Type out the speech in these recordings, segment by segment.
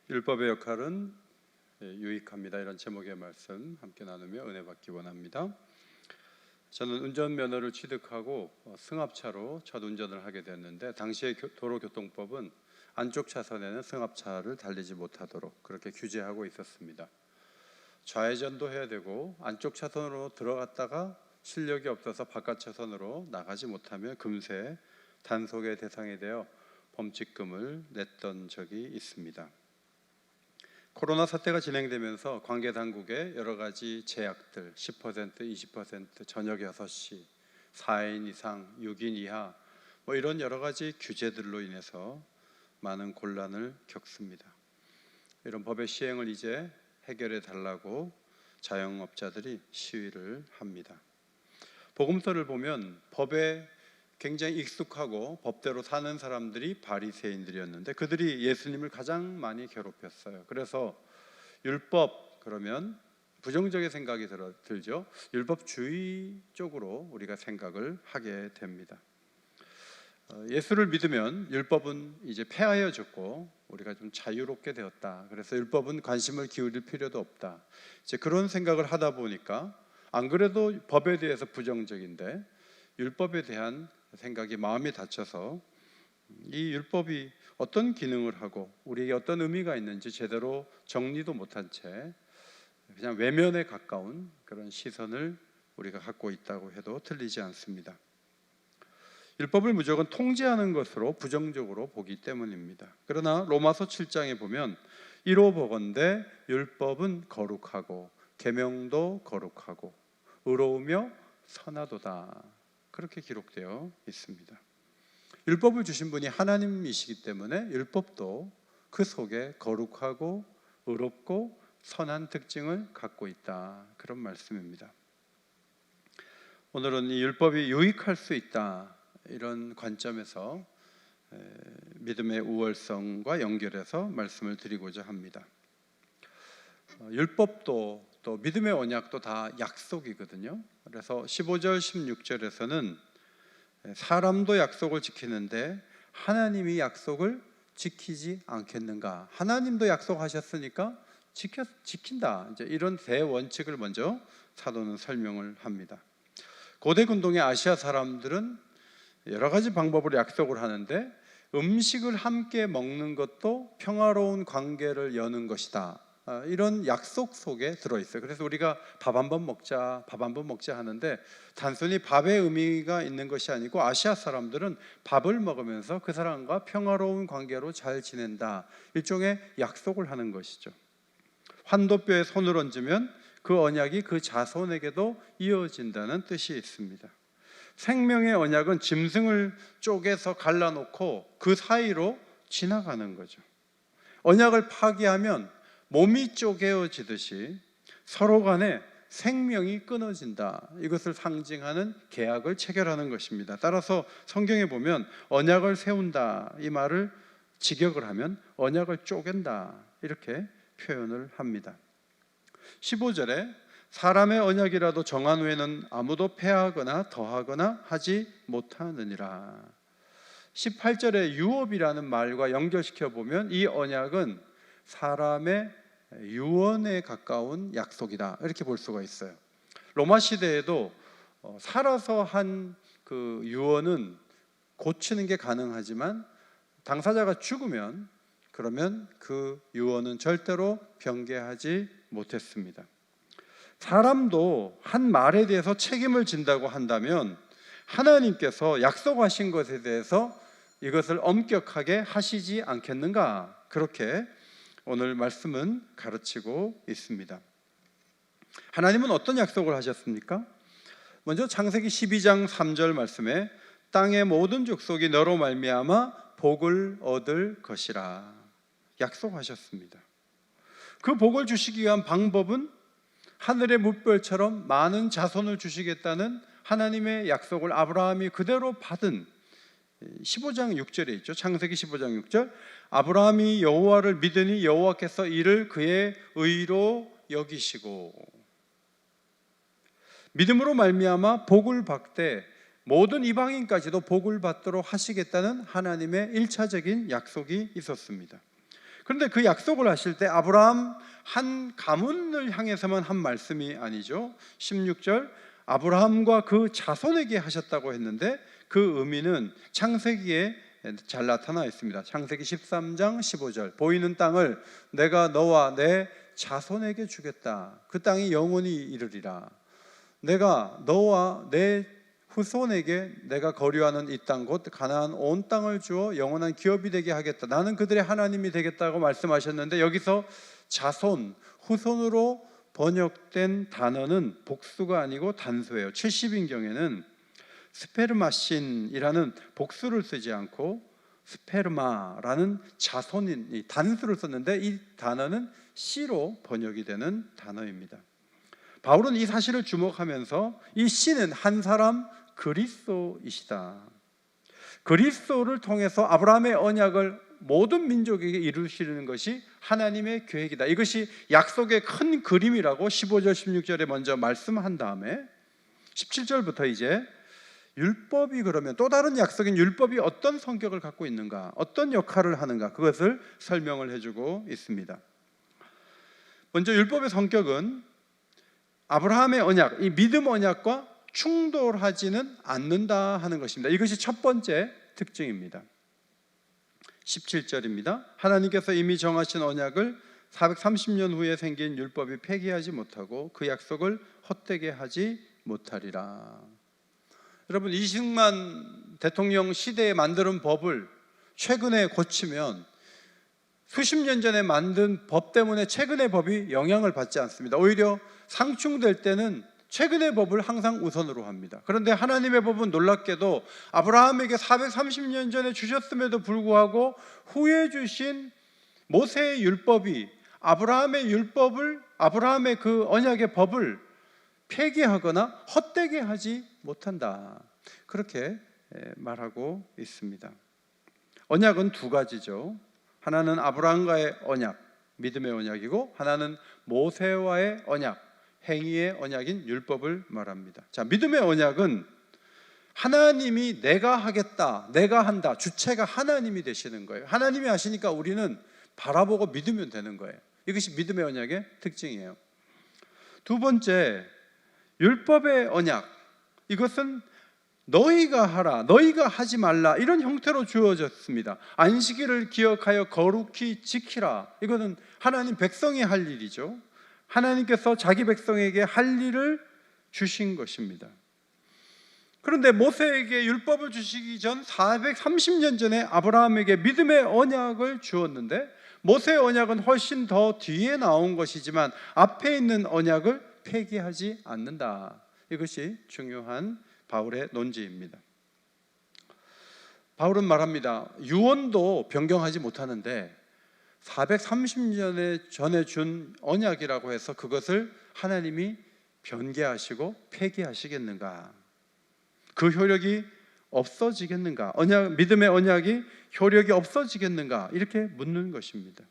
율법의 역할은 유익합니다. 이런 제목의 말씀 함께 나누며 은혜 받기 원합니다. 저는 운전면허를 취득하고 승합차로 첫 운전을 하게 됐는데, 당시의 도로교통법은 안쪽 차선에는 승합차를 달리지 못하도록 그렇게 규제하고 있었습니다. 좌회전도 해야 되고, 안쪽 차선으로 들어갔다가 실력이 없어서 바깥 차선으로 나가지 못하면 금세 단속의 대상이 되어 범칙금을 냈던 적이 있습니다. 코로나 사태가 진행되면서 관계 당국의 여러 가지 제약들, 10%, 20%, 저녁 6시, 4인 이상, 6인 이하, 이런 여러 가지 규제들로 인해서 많은 곤란을 겪습니다. 이런 법의 시행을 이제 해결해 달라고 자영업자들이 시위를 합니다. 복음서를 보면 법에 굉장히 익숙하고 법대로 사는 사람들이 바리새인들이었는데, 그들이 예수님을 가장 많이 괴롭혔어요. 그래서 율법 그러면 부정적인 생각이 들죠. 율법주의 쪽으로 우리가 생각을 하게 됩니다. 예수를 믿으면 율법은 이제 폐하여졌고 우리가 좀 자유롭게 되었다. 그래서 율법은 관심을 기울일 필요도 없다. 이제 그런 생각을 하다 보니까, 안 그래도 법에 대해서 부정적인데 율법에 대한 생각이 마음이 닫혀서 이 율법이 어떤 기능을 하고 우리에게 어떤 의미가 있는지 제대로 정리도 못한 채 그냥 외면에 가까운 그런 시선을 우리가 갖고 있다고 해도 틀리지 않습니다. 율법을 무조건 통제하는 것으로 부정적으로 보기 때문입니다. 그러나 로마서 7장에 보면 이로 보건대 율법은 거룩하고 계명도 거룩하고 의로우며 선하도다, 그렇게 기록되어 있습니다. 율법을 주신 분이 하나님이시기 때문에 율법도 그 속에 거룩하고 의롭고 선한 특징을 갖고 있다, 그런 말씀입니다. 오늘은 이 율법이 유익할 수 있다, 이런 관점에서 믿음의 우월성과 연결해서 말씀을 드리고자 합니다. 율법도 또 믿음의 언약도 다 약속이거든요. 그래서 15절 16절에서는 사람도 약속을 지키는데 하나님이 약속을 지키지 않겠는가? 하나님도 약속하셨으니까 지킨다, 이제 이런 대원칙을 먼저 사도는 설명을 합니다. 고대 근동의 아시아 사람들은 여러 가지 방법으로 약속을 하는데, 음식을 함께 먹는 것도 평화로운 관계를 여는 것이다, 이런 약속 속에 들어있어요. 그래서 우리가 밥 한 번 먹자 하는데, 단순히 밥의 의미가 있는 것이 아니고 아시아 사람들은 밥을 먹으면서 그 사람과 평화로운 관계로 잘 지낸다, 일종의 약속을 하는 것이죠. 환도뼈에 손을 얹으면 그 언약이 그 자손에게도 이어진다는 뜻이 있습니다. 생명의 언약은 짐승을 쪼개서 갈라놓고 그 사이로 지나가는 거죠. 언약을 파기하면 몸이 쪼개어지듯이 서로 간에 생명이 끊어진다, 이것을 상징하는 계약을 체결하는 것입니다. 따라서 성경에 보면 언약을 세운다, 이 말을 직역을 하면 언약을 쪼갠다, 이렇게 표현을 합니다. 15절에 사람의 언약이라도 정한 후에는 아무도 폐하거나 더하거나 하지 못하느니라. 18절에 유업이라는 말과 연결시켜 보면 이 언약은 사람의 유언에 가까운 약속이다, 이렇게 볼 수가 있어요. 로마 시대에도 살아서 한 그 유언은 고치는 게 가능하지만 당사자가 죽으면 그러면 그 유언은 절대로 변개하지 못했습니다. 사람도 한 말에 대해서 책임을 진다고 한다면 하나님께서 약속하신 것에 대해서 이것을 엄격하게 하시지 않겠는가, 그렇게 오늘 말씀은 가르치고 있습니다. 하나님은 어떤 약속을 하셨습니까? 먼저 창세기 12장 3절 말씀에 땅의 모든 족속이 너로 말미암아 복을 얻을 것이라 약속하셨습니다. 그 복을 주시기 위한 방법은 하늘의 물결처럼 많은 자손을 주시겠다는 하나님의 약속을 아브라함이 그대로 받은 15장 6절에 있죠. 창세기 15장 6절, 아브라함이 여호와를 믿으니 여호와께서 이를 그의 의로 여기시고, 믿음으로 말미암아 복을 받되 모든 이방인까지도 복을 받도록 하시겠다는 하나님의 1차적인 약속이 있었습니다. 그런데 그 약속을 하실 때 아브라함 한 가문을 향해서만 한 말씀이 아니죠. 16절 아브라함과 그 자손에게 하셨다고 했는데 그 의미는 창세기에 잘 나타나 있습니다. 창세기 13장 15절 보이는 땅을 내가 너와 내 자손에게 주겠다. 그 땅이 영원히 이르리라. 내가 너와 내 후손에게 내가 거류하는 이 땅 곧 가나안 온 땅을 주어 영원한 기업이 되게 하겠다. 나는 그들의 하나님이 되겠다고 말씀하셨는데 여기서 자손, 후손으로 번역된 단어는 복수가 아니고 단수예요. 70인경에는 스페르마신이라는 복수를 쓰지 않고 스페르마라는 자손인 단수를 썼는데 이 단어는 씨로 번역이 되는 단어입니다. 바울은 이 사실을 주목하면서 이 씨는 한 사람 그리스도이시다. 그리스도를 통해서 아브라함의 언약을 모든 민족에게 이루시는 것이 하나님의 계획이다. 이것이 약속의 큰 그림이라고 15절 16절에 먼저 말씀한 다음에 17절부터 이제 율법이 그러면 또 다른 약속인 율법이 어떤 성격을 갖고 있는가, 어떤 역할을 하는가, 그것을 설명을 해주고 있습니다. 먼저 율법의 성격은 아브라함의 언약, 이 믿음 언약과 충돌하지는 않는다 하는 것입니다. 이것이 첫 번째 특징입니다. 17절입니다. 하나님께서 이미 정하신 언약을 430년 후에 생긴 율법이 폐기하지 못하고 그 약속을 헛되게 하지 못하리라. 여러분, 이승만 대통령 시대에 만드는 법을 최근에 고치면 수십 년 전에 만든 법 때문에 최근의 법이 영향을 받지 않습니다. 오히려 상충될 때는 최근의 법을 항상 우선으로 합니다. 그런데 하나님의 법은 놀랍게도 아브라함에게 430년 전에 주셨음에도 불구하고 후에 주신 모세의 율법이 아브라함의 그 언약의 법을 폐기하거나 헛되게 하지 못한다. 그렇게 말하고 있습니다. 언약은 두 가지죠. 하나는 아브라함과의 언약, 믿음의 언약이고 하나는 모세와의 언약, 행위의 언약인 율법을 말합니다. 자, 믿음의 언약은 하나님이 내가 하겠다, 내가 한다, 주체가 하나님이 되시는 거예요. 하나님이 하시니까 우리는 바라보고 믿으면 되는 거예요. 이것이 믿음의 언약의 특징이에요. 두 번째, 율법의 언약, 이것은 너희가 하라, 너희가 하지 말라, 이런 형태로 주어졌습니다. 안식일을 기억하여 거룩히 지키라. 이거는 하나님 백성이 할 일이죠. 하나님께서 자기 백성에게 할 일을 주신 것입니다. 그런데 모세에게 율법을 주시기 전 430년 전에 아브라함에게 믿음의 언약을 주었는데 모세의 언약은 훨씬 더 뒤에 나온 것이지만 앞에 있는 언약을 폐기하지 않는다. 이것이 중요한 바울의 논지입니다. 바울은 말합니다. 유언도 변경하지 못하는데 430년 전에 준 언약이라고 해서 그것을 하나님이 변개하시고 폐기하시겠는가? 그 효력이 없어지겠는가? 믿음의 언약이 효력이 없어지겠는가? 이렇게 묻는 것입니다.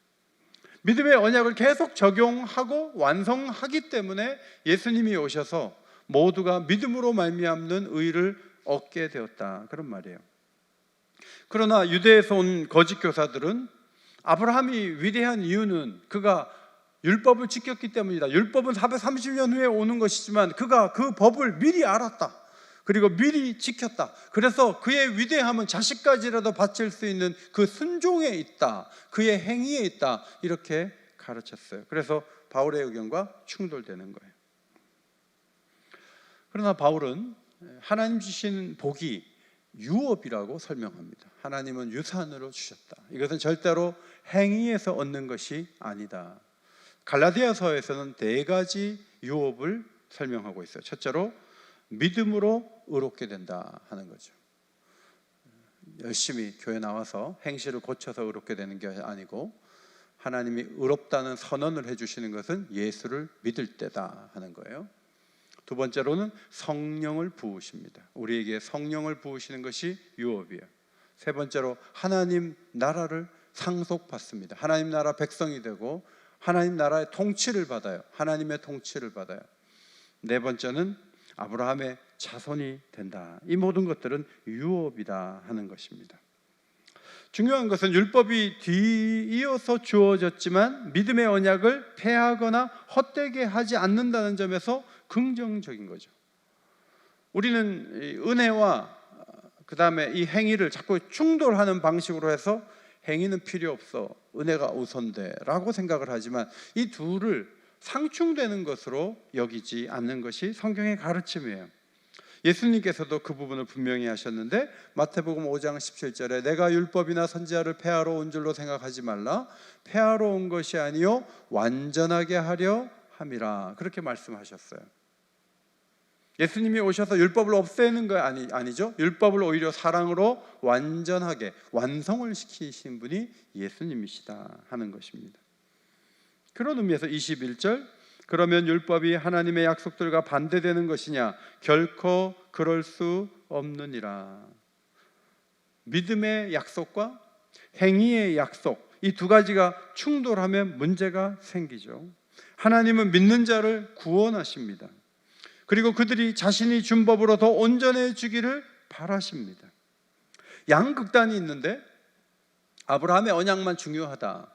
믿음의 언약을 계속 적용하고 완성하기 때문에 예수님이 오셔서 모두가 믿음으로 말미암는 의를 얻게 되었다, 그런 말이에요. 그러나 유대에서 온 거짓 교사들은 아브라함이 위대한 이유는 그가 율법을 지켰기 때문이다. 율법은 430년 후에 오는 것이지만 그가 그 법을 미리 알았다. 그리고 미리 지켰다. 그래서 그의 위대함은 자식까지라도 바칠 수 있는 그 순종에 있다. 그의 행위에 있다. 이렇게 가르쳤어요. 그래서 바울의 의견과 충돌되는 거예요. 그러나 바울은 하나님 주신 복이 유업이라고 설명합니다. 하나님은 유산으로 주셨다. 이것은 절대로 행위에서 얻는 것이 아니다. 갈라디아서에서는 네 가지 유업을 설명하고 있어요. 첫째로 믿음으로 의롭게 된다 하는 거죠. 열심히 교회 나와서 행실을 고쳐서 의롭게 되는 게 아니고 하나님이 의롭다는 선언을 해주시는 것은 예수를 믿을 때다 하는 거예요. 두 번째로는 성령을 부으십니다. 우리에게 성령을 부으시는 것이 유업이에요. 세 번째로 하나님 나라를 상속받습니다. 하나님 나라 백성이 되고 하나님 나라의 통치를 받아요. 하나님의 통치를 받아요. 네 번째는 아브라함의 자손이 된다. 이 모든 것들은 유업이다 하는 것입니다. 중요한 것은 율법이 뒤이어서 주어졌지만 믿음의 언약을 폐하거나 헛되게 하지 않는다는 점에서 긍정적인 거죠. 우리는 은혜와 그 다음에 이 행위를 자꾸 충돌하는 방식으로 해서 행위는 필요 없어, 은혜가 우선돼 라고 생각을 하지만 이 둘을 상충되는 것으로 여기지 않는 것이 성경의 가르침이에요. 예수님께서도 그 부분을 분명히 하셨는데 마태복음 5장 17절에 내가 율법이나 선지자를 폐하러 온 줄로 생각하지 말라, 폐하러 온 것이 아니요 완전하게 하려 함이라, 그렇게 말씀하셨어요. 예수님이 오셔서 율법을 없애는 거 아니죠. 율법을 오히려 사랑으로 완전하게 완성을 시키신 분이 예수님이시다 하는 것입니다. 그런 의미에서 21절, 그러면 율법이 하나님의 약속들과 반대되는 것이냐? 결코 그럴 수 없느니라. 믿음의 약속과 행위의 약속, 이 두 가지가 충돌하면 문제가 생기죠. 하나님은 믿는 자를 구원하십니다. 그리고 그들이 자신이 준 법으로 더 온전해지기를 바라십니다. 양극단이 있는데 아브라함의 언약만 중요하다,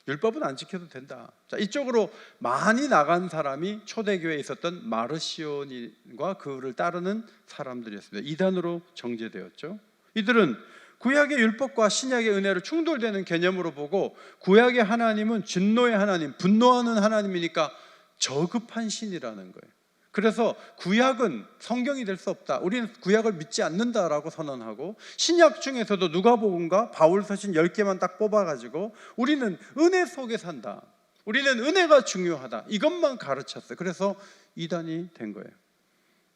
율법은 안 지켜도 된다. 자, 이쪽으로 많이 나간 사람이 초대교회에 있었던 마르시온과 그를 따르는 사람들이었습니다. 이단으로 정제되었죠. 이들은 구약의 율법과 신약의 은혜를 충돌되는 개념으로 보고 구약의 하나님은 진노의 하나님, 분노하는 하나님이니까 저급한 신이라는 거예요. 그래서 구약은 성경이 될 수 없다, 우리는 구약을 믿지 않는다라고 선언하고, 신약 중에서도 누가복음과 바울서신 10개만 딱 뽑아가지고 우리는 은혜 속에 산다, 우리는 은혜가 중요하다, 이것만 가르쳤어요. 그래서 이단이 된 거예요.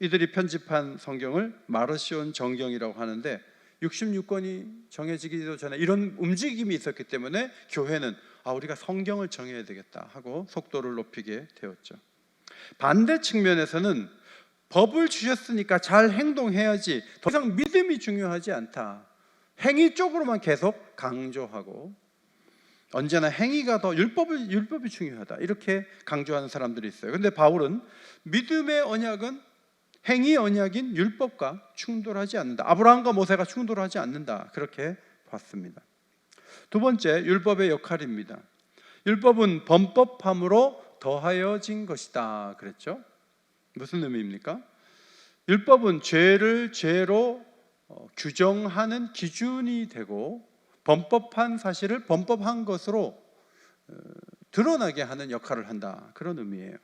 이들이 편집한 성경을 마르시온 정경이라고 하는데 66권이 정해지기도 전에 이런 움직임이 있었기 때문에 교회는 우리가 성경을 정해야 되겠다 하고 속도를 높이게 되었죠. 반대 측면에서는 법을 주셨으니까 잘 행동해야지, 더 이상 믿음이 중요하지 않다, 행위 쪽으로만 계속 강조하고 언제나 행위가 더 율법이 중요하다, 이렇게 강조하는 사람들이 있어요. 그런데 바울은 믿음의 언약은 행위 언약인 율법과 충돌하지 않는다, 아브라함과 모세가 충돌하지 않는다, 그렇게 봤습니다. 두 번째, 율법의 역할입니다. 율법은 범법함으로 더하여진 것이다 그랬죠. 무슨 의미입니까? 율법은 죄를 죄로 규정하는 기준이 되고 범법한 사실을 범법한 것으로 드러나게 하는 역할을 한다, 그런 의미예요.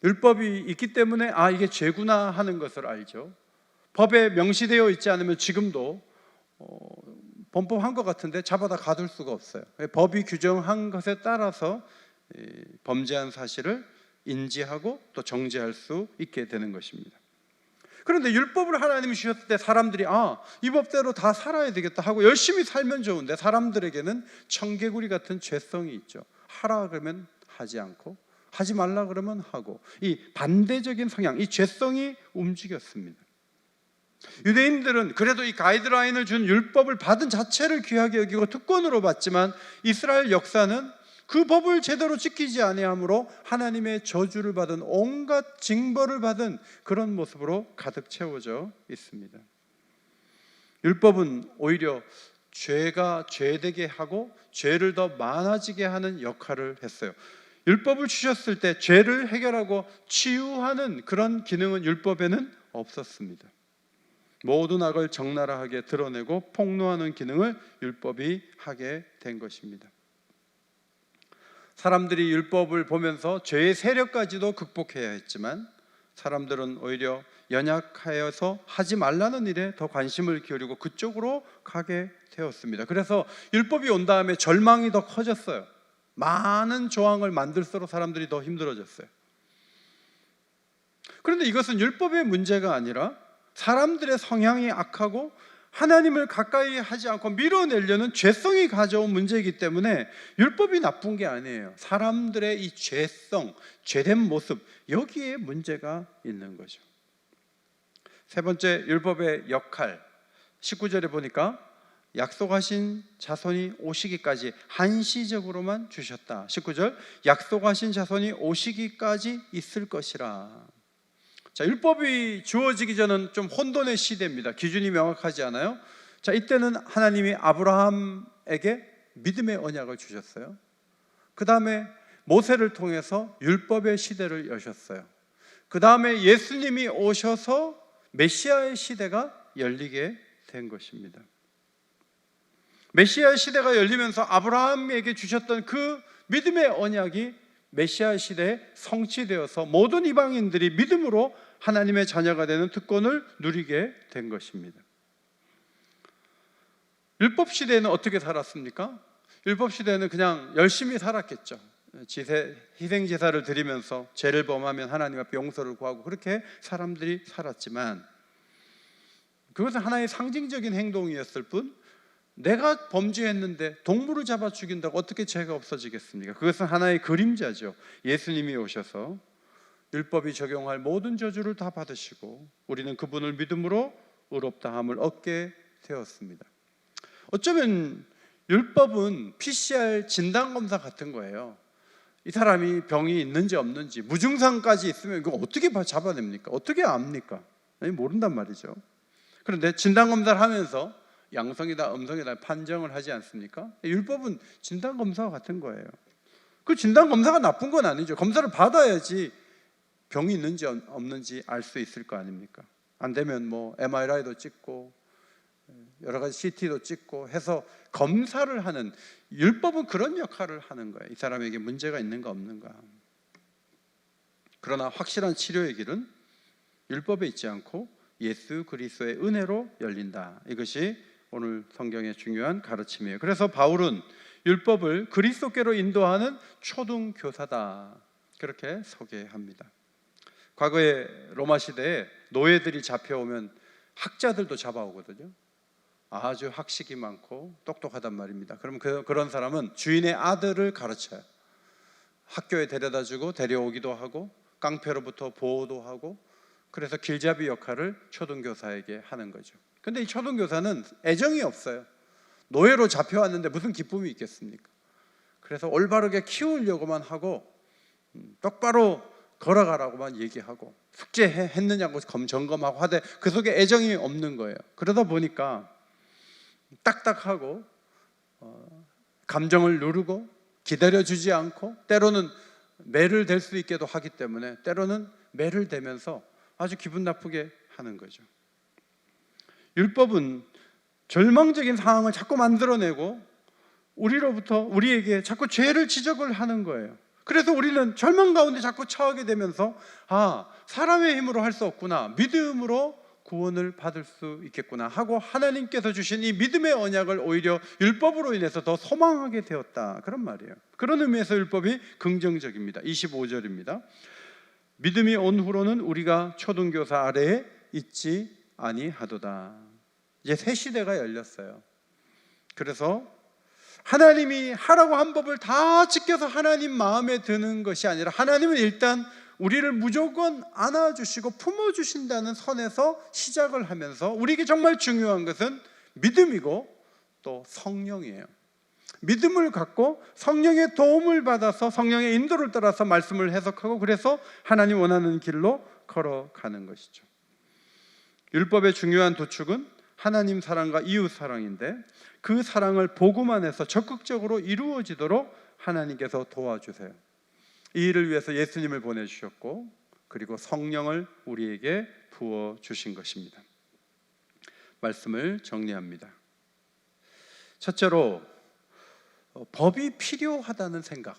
율법이 있기 때문에 이게 죄구나 하는 것을 알죠. 법에 명시되어 있지 않으면 지금도 범법한 것 같은데 잡아다 가둘 수가 없어요. 법이 규정한 것에 따라서 범죄한 사실을 인지하고 또 정죄할 수 있게 되는 것입니다. 그런데 율법을 하나님이 주셨을 때 사람들이 이 법대로 다 살아야 되겠다 하고 열심히 살면 좋은데, 사람들에게는 청개구리 같은 죄성이 있죠. 하라 그러면 하지 않고 하지 말라 그러면 하고, 이 반대적인 성향, 이 죄성이 움직였습니다. 유대인들은 그래도 이 가이드라인을 준 율법을 받은 자체를 귀하게 여기고 특권으로 봤지만 이스라엘 역사는 그 법을 제대로 지키지 아니함으로 하나님의 저주를 받은, 온갖 징벌을 받은 그런 모습으로 가득 채워져 있습니다. 율법은 오히려 죄가 죄되게 하고 죄를 더 많아지게 하는 역할을 했어요. 율법을 주셨을 때 죄를 해결하고 치유하는 그런 기능은 율법에는 없었습니다. 모든 악을 적나라하게 드러내고 폭로하는 기능을 율법이 하게 된 것입니다. 사람들이 율법을 보면서 죄의 세력까지도 극복해야 했지만 사람들은 오히려 연약하여서 하지 말라는 일에 더 관심을 기울이고 그쪽으로 가게 되었습니다. 그래서 율법이 온 다음에 절망이 더 커졌어요. 많은 조항을 만들수록 사람들이 더 힘들어졌어요. 그런데 이것은 율법의 문제가 아니라 사람들의 성향이 악하고 하나님을 가까이 하지 않고 밀어내려는 죄성이 가져온 문제이기 때문에 율법이 나쁜 게 아니에요. 사람들의 이 죄성, 죄된 모습, 여기에 문제가 있는 거죠. 세 번째, 율법의 역할, 19절에 보니까 약속하신 자손이 오시기까지 한시적으로만 주셨다. 19절, 약속하신 자손이 오시기까지 있을 것이라. 자, 율법이 주어지기 전은 좀 혼돈의 시대입니다. 기준이 명확하지 않아요. 자, 이때는 하나님이 아브라함에게 믿음의 언약을 주셨어요. 그 다음에 모세를 통해서 율법의 시대를 여셨어요. 그 다음에 예수님이 오셔서 메시아의 시대가 열리게 된 것입니다. 메시아의 시대가 열리면서 아브라함에게 주셨던 그 믿음의 언약이 메시아 시대에 성취되어서 모든 이방인들이 믿음으로 하나님의 자녀가 되는 특권을 누리게 된 것입니다. 율법 시대에는 어떻게 살았습니까? 율법 시대에는 그냥 열심히 살았겠죠. 희생 제사를 드리면서 죄를 범하면 하나님 앞에 용서를 구하고 그렇게 사람들이 살았지만, 그것은 하나의 상징적인 행동이었을 뿐, 내가 범죄했는데 동물을 잡아 죽인다고 어떻게 죄가 없어지겠습니까? 그것은 하나의 그림자죠. 예수님이 오셔서 율법이 적용할 모든 저주를 다 받으시고 우리는 그분을 믿음으로 의롭다함을 얻게 되었습니다. 어쩌면 율법은 PCR 진단검사 같은 거예요. 이 사람이 병이 있는지 없는지, 무증상까지 있으면 이거 어떻게 잡아냅니까? 어떻게 압니까? 아니, 모른단 말이죠. 그런데 진단검사를 하면서 양성이다 음성이다 판정을 하지 않습니까? 율법은 진단검사와 같은 거예요. 그 진단검사가 나쁜 건 아니죠. 검사를 받아야지 병이 있는지 없는지 알 수 있을 거 아닙니까? 안 되면 뭐 MRI도 찍고 여러 가지 CT도 찍고 해서 검사를 하는, 율법은 그런 역할을 하는 거예요. 이 사람에게 문제가 있는가 없는가. 그러나 확실한 치료의 길은 율법에 있지 않고 예수 그리스도의 은혜로 열린다. 이것이 오늘 성경의 중요한 가르침이에요. 그래서 바울은 율법을 그리스도께로 인도하는 초등교사다, 그렇게 소개합니다. 과거에 로마 시대에 노예들이 잡혀오면 학자들도 잡아오거든요. 아주 학식이 많고 똑똑하단 말입니다. 그럼 그런 사람은 주인의 아들을 가르쳐요. 학교에 데려다주고 데려오기도 하고 깡패로부터 보호도 하고, 그래서 길잡이 역할을 초등교사에게 하는 거죠. 근데 이 초등교사는 애정이 없어요. 노예로 잡혀왔는데 무슨 기쁨이 있겠습니까? 그래서 올바르게 키우려고만 하고 똑바로 걸어가라고만 얘기하고 숙제했느냐고 점검하고 하되 그 속에 애정이 없는 거예요. 그러다 보니까 딱딱하고 감정을 누르고 기다려주지 않고 때로는 매를 댈 수 있게도 하기 때문에 때로는 매를 대면서 아주 기분 나쁘게 하는 거죠. 율법은 절망적인 상황을 자꾸 만들어내고 우리에게 자꾸 죄를 지적을 하는 거예요. 그래서 우리는 절망 가운데 자꾸 처하게 되면서 사람의 힘으로 할 수 없구나, 믿음으로 구원을 받을 수 있겠구나 하고 하나님께서 주신 이 믿음의 언약을 오히려 율법으로 인해서 더 소망하게 되었다, 그런 말이에요. 그런 의미에서 율법이 긍정적입니다. 25절입니다. 믿음이 온 후로는 우리가 초등교사 아래에 있지 아니하도다. 이제 새 시대가 열렸어요. 그래서 하나님이 하라고 한 법을 다 지켜서 하나님 마음에 드는 것이 아니라, 하나님은 일단 우리를 무조건 안아주시고 품어주신다는 선에서 시작을 하면서 우리에게 정말 중요한 것은 믿음이고 또 성령이에요. 믿음을 갖고 성령의 도움을 받아서 성령의 인도를 따라서 말씀을 해석하고, 그래서 하나님 원하는 길로 걸어가는 것이죠. 율법의 중요한 도축은 하나님 사랑과 이웃 사랑인데, 그 사랑을 복음 안에서 적극적으로 이루어지도록 하나님께서 도와주세요. 이 일을 위해서 예수님을 보내주셨고, 그리고 성령을 우리에게 부어주신 것입니다. 말씀을 정리합니다. 첫째로 법이 필요하다는 생각,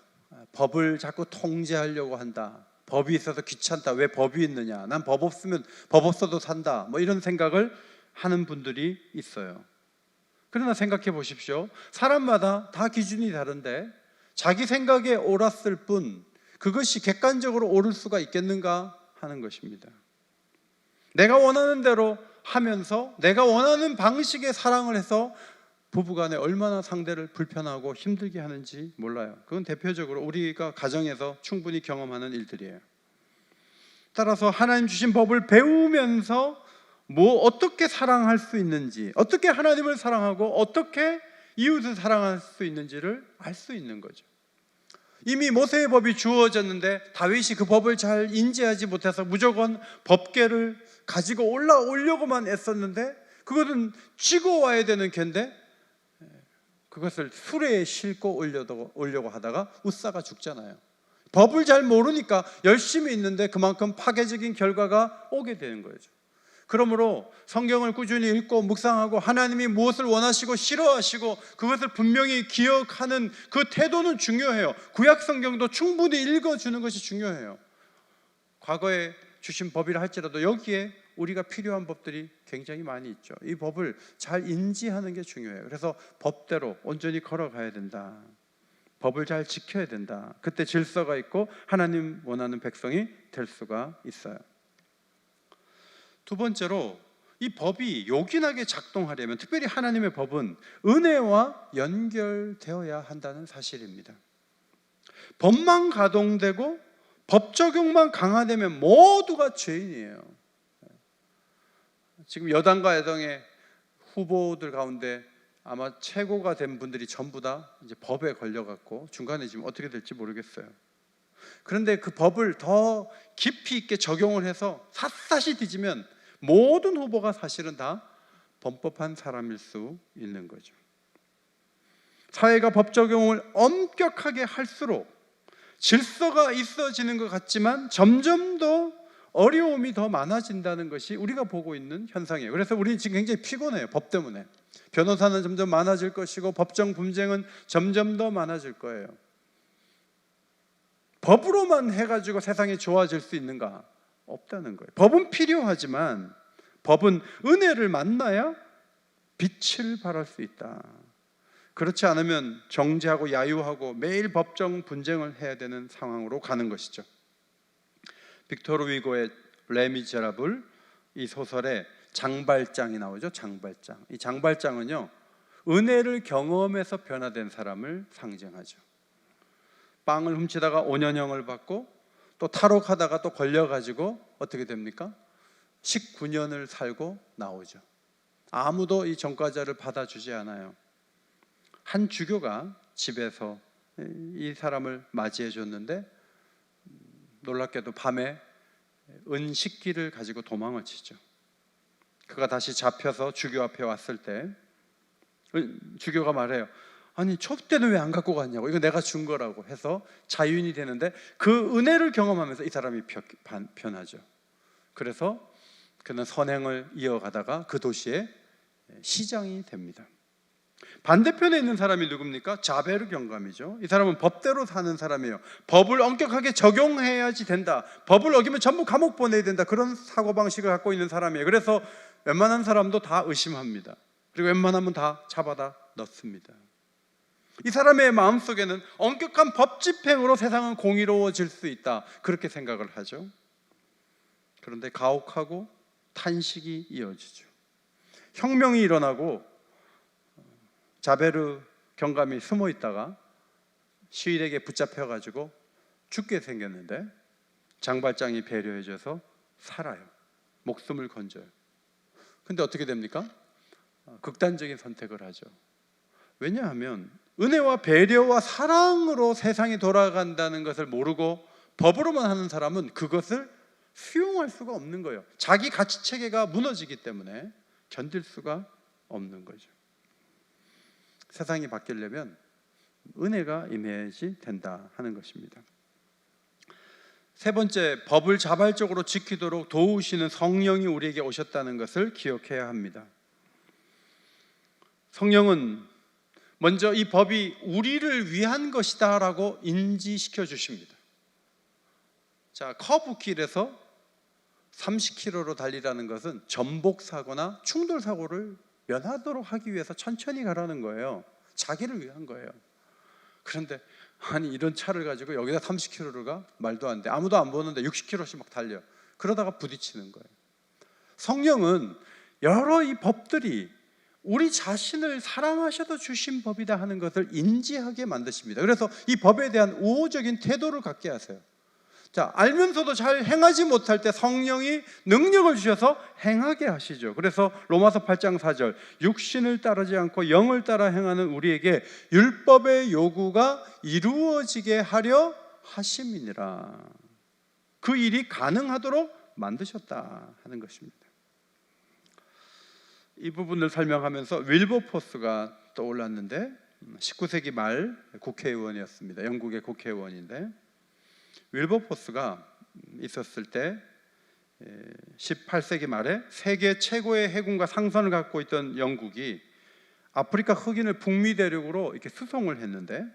법을 자꾸 통제하려고 한다, 법이 있어서 귀찮다, 왜 법이 있느냐, 난 법 없으면 법 없어도 산다, 뭐 이런 생각을 하는 분들이 있어요. 그러나 생각해 보십시오. 사람마다 다 기준이 다른데 자기 생각에 옳았을 뿐 그것이 객관적으로 옳을 수가 있겠는가 하는 것입니다. 내가 원하는 대로 하면서 내가 원하는 방식의 사랑을 해서 부부간에 얼마나 상대를 불편하고 힘들게 하는지 몰라요. 그건 대표적으로 우리가 가정에서 충분히 경험하는 일들이에요. 따라서 하나님 주신 법을 배우면서 어떻게 사랑할 수 있는지, 어떻게 하나님을 사랑하고 어떻게 이웃을 사랑할 수 있는지를 알 수 있는 거죠. 이미 모세의 법이 주어졌는데 다윗이 그 법을 잘 인지하지 못해서 무조건 법궤를 가지고 올라오려고만 애썼는데 그것은 쥐고 와야 되는 개인데 그것을 수레에 싣고 오려고 하다가 웃사가 죽잖아요. 법을 잘 모르니까 열심히 있는데 그만큼 파괴적인 결과가 오게 되는 거죠. 그러므로 성경을 꾸준히 읽고 묵상하고 하나님이 무엇을 원하시고 싫어하시고 그것을 분명히 기억하는 그 태도는 중요해요. 구약 성경도 충분히 읽어주는 것이 중요해요. 과거에 주신 법이라 할지라도 여기에 우리가 필요한 법들이 굉장히 많이 있죠. 이 법을 잘 인지하는 게 중요해요. 그래서 법대로 온전히 걸어가야 된다. 법을 잘 지켜야 된다. 그때 질서가 있고 하나님 원하는 백성이 될 수가 있어요. 두 번째로 이 법이 요긴하게 작동하려면 특별히 하나님의 법은 은혜와 연결되어야 한다는 사실입니다. 법만 가동되고 법 적용만 강화되면 모두가 죄인이에요. 지금 여당과 야당의 후보들 가운데 아마 최고가 된 분들이 전부 다 이제 법에 걸려갖고 중간에 지금 어떻게 될지 모르겠어요. 그런데 그 법을 더 깊이 있게 적용을 해서 샅샅이 뒤지면 모든 후보가 사실은 다 범법한 사람일 수 있는 거죠. 사회가 법 적용을 엄격하게 할수록 질서가 있어지는 것 같지만 점점 더 어려움이 더 많아진다는 것이 우리가 보고 있는 현상이에요. 그래서 우리는 지금 굉장히 피곤해요. 법 때문에. 변호사는 점점 많아질 것이고 법정 분쟁은 점점 더 많아질 거예요. 법으로만 해가지고 세상이 좋아질 수 있는가? 없다는 거예요. 법은 필요하지만 법은 은혜를 만나야 빛을 발할 수 있다. 그렇지 않으면 정죄하고 야유하고 매일 법정 분쟁을 해야 되는 상황으로 가는 것이죠. 빅토르 위고의 레미제라블 이 소설에 장발장이 나오죠. 장발장. 이 장발장은요, 은혜를 경험해서 변화된 사람을 상징하죠. 빵을 훔치다가 5년형을 받고 또 탈옥하다가 또 걸려가지고 어떻게 됩니까? 19년을 살고 나오죠. 아무도 이 전과자를 받아주지 않아요. 한 주교가 집에서 이 사람을 맞이해 줬는데 놀랍게도 밤에 은식기를 가지고 도망을 치죠. 그가 다시 잡혀서 주교 앞에 왔을 때 주교가 말해요. 아니 촛대는 왜 안 갖고 갔냐고. 이거 내가 준 거라고 해서 자유인이 되는데 그 은혜를 경험하면서 이 사람이 변하죠. 그래서 그는 선행을 이어가다가 그 도시의 시장이 됩니다. 반대편에 있는 사람이 누굽니까? 자베르 경감이죠. 이 사람은 법대로 사는 사람이에요. 법을 엄격하게 적용해야지 된다. 법을 어기면 전부 감옥 보내야 된다. 그런 사고방식을 갖고 있는 사람이에요. 그래서 웬만한 사람도 다 의심합니다. 그리고 웬만하면 다 잡아다 넣습니다. 이 사람의 마음속에는 엄격한 법 집행으로 세상은 공의로워질 수 있다. 그렇게 생각을 하죠. 그런데 가혹하고 탄식이 이어지죠. 혁명이 일어나고 자베르 경감이 숨어 있다가 시위대에게 붙잡혀가지고 죽게 생겼는데 장발장이 배려해줘서 살아요. 목숨을 건져요. 근데 어떻게 됩니까? 극단적인 선택을 하죠. 왜냐하면 은혜와 배려와 사랑으로 세상이 돌아간다는 것을 모르고 법으로만 하는 사람은 그것을 수용할 수가 없는 거예요. 자기 가치체계가 무너지기 때문에 견딜 수가 없는 거죠. 세상이 바뀌려면 은혜가 임해야지 된다 하는 것입니다. 세 번째, 법을 자발적으로 지키도록 도우시는 성령이 우리에게 오셨다는 것을 기억해야 합니다. 성령은 먼저 이 법이 우리를 위한 것이다 라고 인지시켜 주십니다. 자, 커브길에서 30km로 달리라는 것은 전복사고나 충돌사고를 면하도록 하기 위해서 천천히 가라는 거예요. 자기를 위한 거예요. 그런데 아니 이런 차를 가지고 여기다 30km를 가? 말도 안 돼. 아무도 안 보는데 60km씩 막 달려. 그러다가 부딪히는 거예요. 성령은 여러 이 법들이 우리 자신을 사랑하셔서 주신 법이다 하는 것을 인지하게 만드십니다. 그래서 이 법에 대한 우호적인 태도를 갖게 하세요. 자, 알면서도 잘 행하지 못할 때 성령이 능력을 주셔서 행하게 하시죠. 그래서 로마서 8장 4절, 육신을 따르지 않고 영을 따라 행하는 우리에게 율법의 요구가 이루어지게 하려 하심이니라. 그 일이 가능하도록 만드셨다 하는 것입니다. 이 부분을 설명하면서 윌버포스가 떠올랐는데 19세기 말 국회의원이었습니다. 영국의 국회의원인데 윌버포스가 있었을 때 18세기 말에 세계 최고의 해군과 상선을 갖고 있던 영국이 아프리카 흑인을 북미 대륙으로 이렇게 수송을 했는데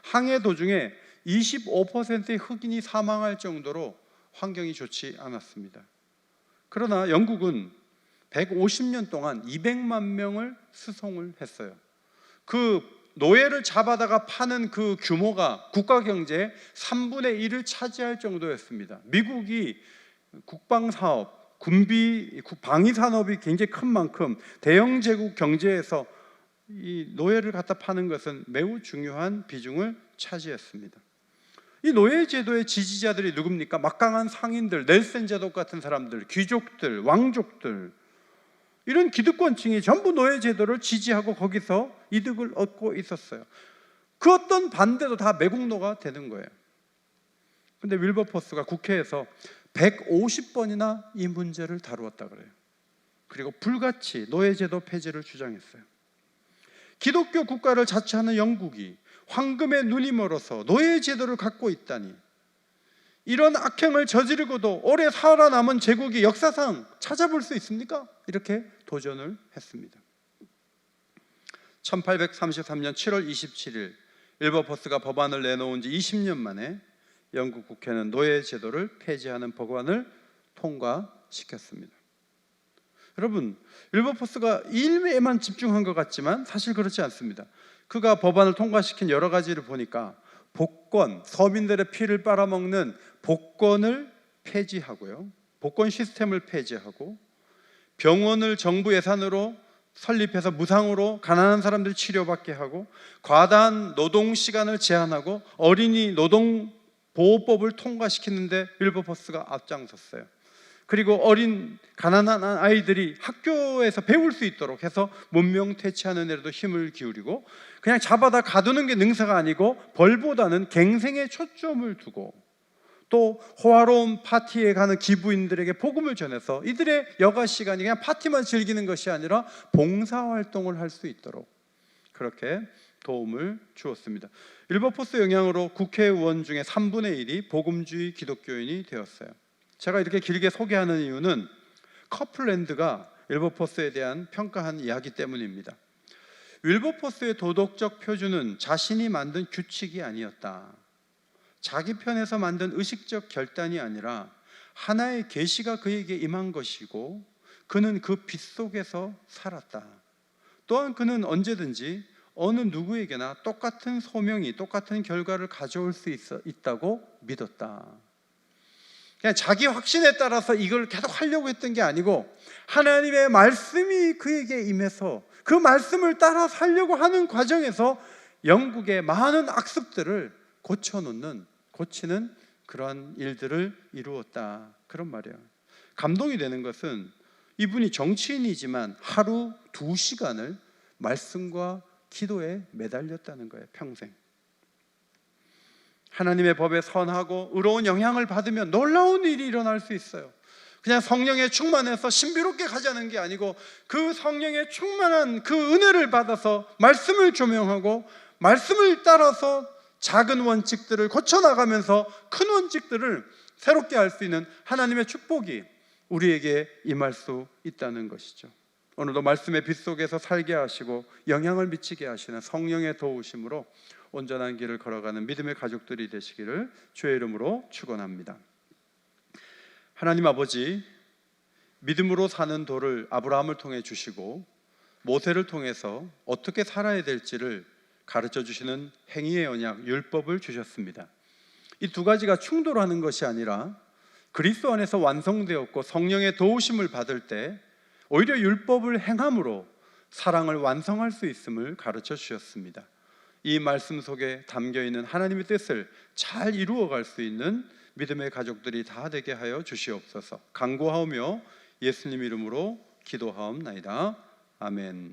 항해 도중에 25%의 흑인이 사망할 정도로 환경이 좋지 않았습니다. 그러나 영국은 150년 동안 200만 명을 수송을 했어요. 그 노예를 잡아다가 파는 그 규모가 국가 경제의 3분의 1을 차지할 정도였습니다. 미국이 국방사업, 방위산업이 굉장히 큰 만큼 대영 제국 경제에서 이 노예를 갖다 파는 것은 매우 중요한 비중을 차지했습니다. 이 노예 제도의 지지자들이 누굽니까? 막강한 상인들, 넬슨 제독 같은 사람들, 귀족들, 왕족들, 이런 기득권층이 전부 노예 제도를 지지하고 거기서 이득을 얻고 있었어요. 그 어떤 반대도 다 매국노가 되는 거예요. 근데 윌버포스가 국회에서 150번이나 이 문제를 다루었다 그래요. 그리고 불같이 노예 제도 폐지를 주장했어요. 기독교 국가를 자처하는 영국이 황금의 눈이 멀어서 노예 제도를 갖고 있다니, 이런 악행을 저지르고도 오래 살아남은 제국이 역사상 찾아볼 수 있습니까? 이렇게 도전을 했습니다. 1833년 7월 27일 윌버포스가 법안을 내놓은 지 20년 만에 영국 국회는 노예 제도를 폐지하는 법안을 통과시켰습니다. 여러분, 윌버포스가 일에만 집중한 것 같지만 사실 그렇지 않습니다. 그가 법안을 통과시킨 여러 가지를 보니까 복권, 서민들의 피를 빨아먹는 복권을 폐지하고요, 복권 시스템을 폐지하고, 병원을 정부 예산으로 설립해서 무상으로 가난한 사람들 치료받게 하고, 과다한 노동 시간을 제한하고, 어린이 노동 보호법을 통과시키는데 윌버포스가 앞장섰어요. 그리고 어린 가난한 아이들이 학교에서 배울 수 있도록 해서 문명퇴치하는 데도 힘을 기울이고, 그냥 잡아다 가두는 게 능사가 아니고 벌보다는 갱생에 초점을 두고, 또 호화로운 파티에 가는 기부인들에게 복음을 전해서 이들의 여가 시간이 그냥 파티만 즐기는 것이 아니라 봉사활동을 할 수 있도록 그렇게 도움을 주었습니다. 윌버포스 영향으로 국회의원 중에 3분의 1이 복음주의 기독교인이 되었어요. 제가 이렇게 길게 소개하는 이유는 커플랜드가 윌버포스에 대한 평가한 이야기 때문입니다. 윌버포스의 도덕적 표준은 자신이 만든 규칙이 아니었다. 자기 편에서 만든 의식적 결단이 아니라 하나의 계시가 그에게 임한 것이고, 그는 그 빛 속에서 살았다. 또한 그는 언제든지 어느 누구에게나 똑같은 소명이, 똑같은 결과를 가져올 수 있다고 믿었다. 그냥 자기 확신에 따라서 이걸 계속 하려고 했던 게 아니고, 하나님의 말씀이 그에게 임해서 그 말씀을 따라 살려고 하는 과정에서 영국의 많은 악습들을 고치는 그러한 일들을 이루었다, 그런 말이에요. 감동이 되는 것은 이분이 정치인이지만 하루 2시간을 말씀과 기도에 매달렸다는 거예요. 평생. 하나님의 법에 선하고 의로운 영향을 받으면 놀라운 일이 일어날 수 있어요. 그냥 성령에 충만해서 신비롭게 가자는 게 아니고, 그 성령에 충만한 그 은혜를 받아서 말씀을 조명하고, 말씀을 따라서 작은 원칙들을 고쳐나가면서 큰 원칙들을 새롭게 할 수 있는 하나님의 축복이 우리에게 임할 수 있다는 것이죠. 오늘도 말씀의 빛 속에서 살게 하시고 영향을 미치게 하시는 성령의 도우심으로 온전한 길을 걸어가는 믿음의 가족들이 되시기를 주의 이름으로 축원합니다. 하나님 아버지, 믿음으로 사는 도를 아브라함을 통해 주시고 모세를 통해서 어떻게 살아야 될지를 가르쳐 주시는 행위의 언약, 율법을 주셨습니다. 이 두 가지가 충돌하는 것이 아니라 그리스도 안에서 완성되었고 성령의 도우심을 받을 때 오히려 율법을 행함으로 사랑을 완성할 수 있음을 가르쳐 주셨습니다. 이 말씀 속에 담겨있는 하나님의 뜻을 잘 이루어갈 수 있는 믿음의 가족들이 다 되게 하여 주시옵소서. 간구하오며 예수님 이름으로 기도하옵나이다. 아멘.